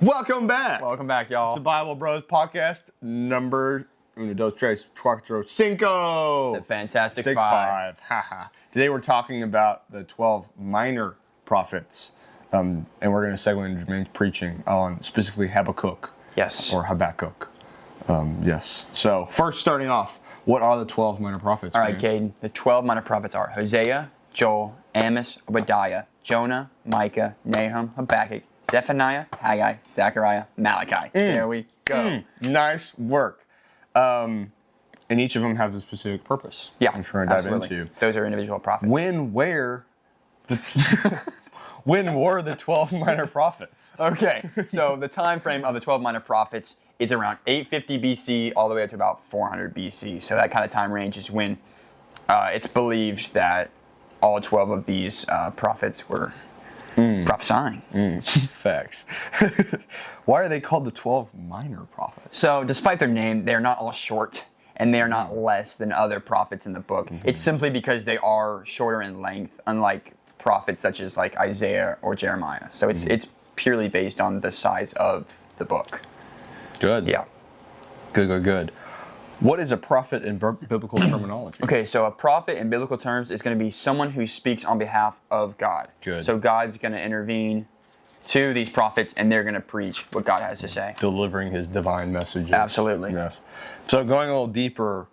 Welcome back. Welcome back, y'all. It's the Bible Bros podcast number uno, dos, tres, cuatro, cinco. The Fantastic Big Five. Haha. Today we're talking about the 12 minor prophets. And we're going to segue into Jermaine's preaching on specifically Habakkuk. Yes. Or Habakkuk. Yes. So first starting off, what are the 12 minor prophets? All right, Caden. The 12 minor prophets are Hosea, Joel, Amos, Obadiah, Jonah, Micah, Nahum, Habakkuk, Zephaniah, Haggai, Zechariah, Malachi. There we go. Nice work. And each of them have a specific purpose. Yeah, I'm sure I dive absolutely. into. Those are individual prophets. When were the 12 minor prophets? Okay, so the time frame of the 12 minor prophets is around 850 BC all the way up to about 400 BC. So that kind of time range is when it's believed that all 12 of these prophets were prophesying. Facts. Why are they called the 12 minor prophets? So despite their name, they're not all short, and they are not less than other prophets in the book. It's simply because they are shorter in length, unlike prophets such as like Isaiah or Jeremiah. So it's purely based on the size of the book. Good. Yeah. Good. What is a prophet in biblical terminology? Okay, so a prophet in biblical terms is going to be someone who speaks on behalf of God. Good. So God's going to intervene to these prophets, and they're going to preach what God has to say. Delivering his divine messages. Absolutely. Yes. So going a little deeper,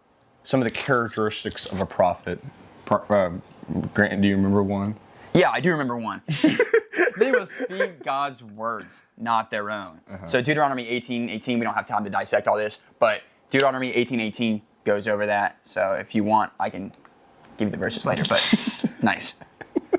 some of the characteristics of a prophet. Grant, do you remember one? Yeah, I do remember one. They will speak God's words, not their own. So Deuteronomy 18:18, we don't have time to dissect all this, but Deuteronomy 18:18 goes over that. So if you want, I can give you the verses later, but nice.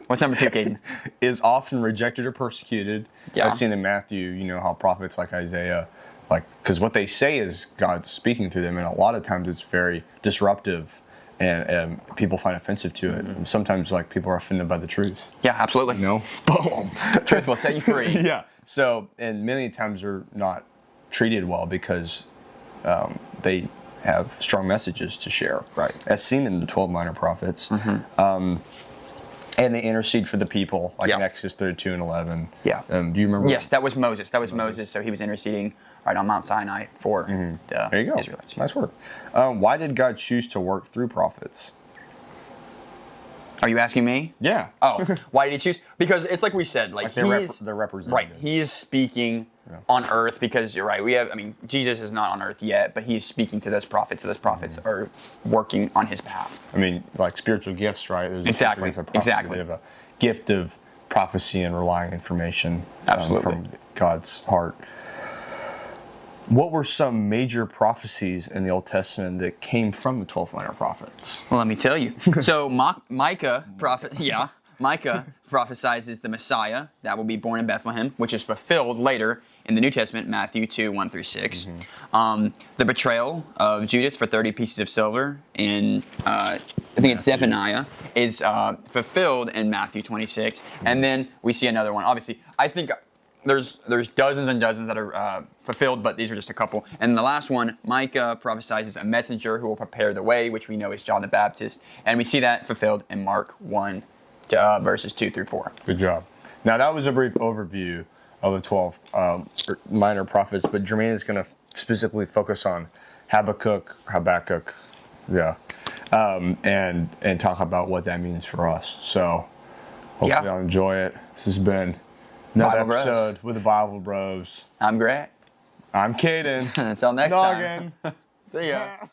What's number 2, Caden? Is often rejected or persecuted. Yeah. I've seen in Matthew, you know, how prophets like Isaiah, because what they say is God's speaking to them, and a lot of times it's very disruptive, and people find offensive to it. And sometimes, people are offended by the truth. Yeah, absolutely. You know? Boom. Truth will set you free. Yeah. So, and many times they're not treated well because they have strong messages to share. Right. As seen in the 12 minor prophets. And they intercede for the people, like in Exodus 32 and 11. Yeah. Do you remember? Yes, that was Moses. Moses. So he was interceding right on Mount Sinai for the There you go. Israelites. Nice work. Why did God choose to work through prophets? Are you asking me? Yeah. Oh, why did he choose? Because it's like we said, they're he's representatives. right. He is speaking on earth because you're right. Jesus is not on earth yet, but he's speaking to those prophets. So those prophets are working on his behalf. Spiritual gifts, right? There's Exactly. Exactly. They have a gift of prophecy and relying information from God's heart. What were some major prophecies in the Old Testament that came from the 12 minor prophets? Well, let me tell you. So Micah prophesies the Messiah that will be born in Bethlehem, which is fulfilled later in the New Testament, Matthew 2:1-6. The betrayal of Judas for 30 pieces of silver in, I think it's Zephaniah, is fulfilled in Matthew 26. And then we see another one. Obviously, I think there's dozens and dozens that are fulfilled, but these are just a couple. And the last one, Micah prophesies a messenger who will prepare the way, which we know is John the Baptist. And we see that fulfilled in Mark 1, verses 2-4. Good job. Now, that was a brief overview of the 12 minor prophets, but Jermaine is going to specifically focus on Habakkuk, and talk about what that means for us. So, hopefully y'all enjoy it. This has been another episode with the Bible Bros. I'm Grant. I'm Caden. Until next time. See ya.